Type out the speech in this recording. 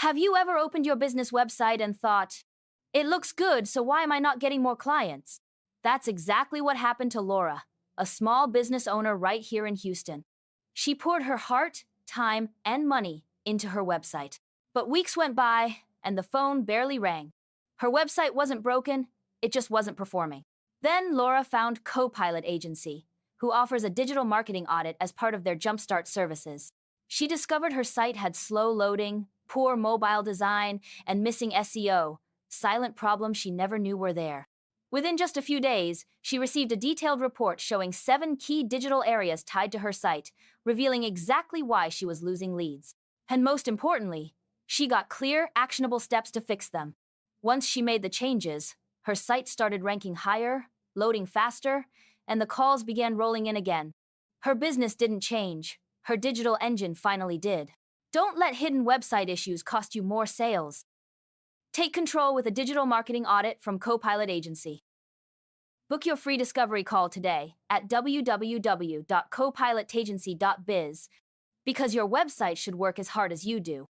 Have you ever opened your business website and thought, it looks good, so why am I not getting more clients? That's exactly what happened to Laura, a small business owner right here in Houston. She poured her heart, time, and money into her website. But weeks went by, and the phone barely rang. Her website wasn't broken, it just wasn't performing. Then Laura found Copilot Agency, who offers a digital marketing audit as part of their Jumpstart services. She discovered her site had slow loading, poor mobile design, and missing SEO, silent problems she never knew were there. Within just a few days, she received a detailed report showing 7 key digital areas tied to her site, revealing exactly why she was losing leads. And most importantly, she got clear, actionable steps to fix them. Once she made the changes, her site started ranking higher, loading faster, and the calls began rolling in again. Her business didn't change. Her digital engine finally did. Don't let hidden website issues cost you more sales. Take control with a digital marketing audit from Copilot Agency. Book your free discovery call today at www.copilotagency.biz because your website should work as hard as you do.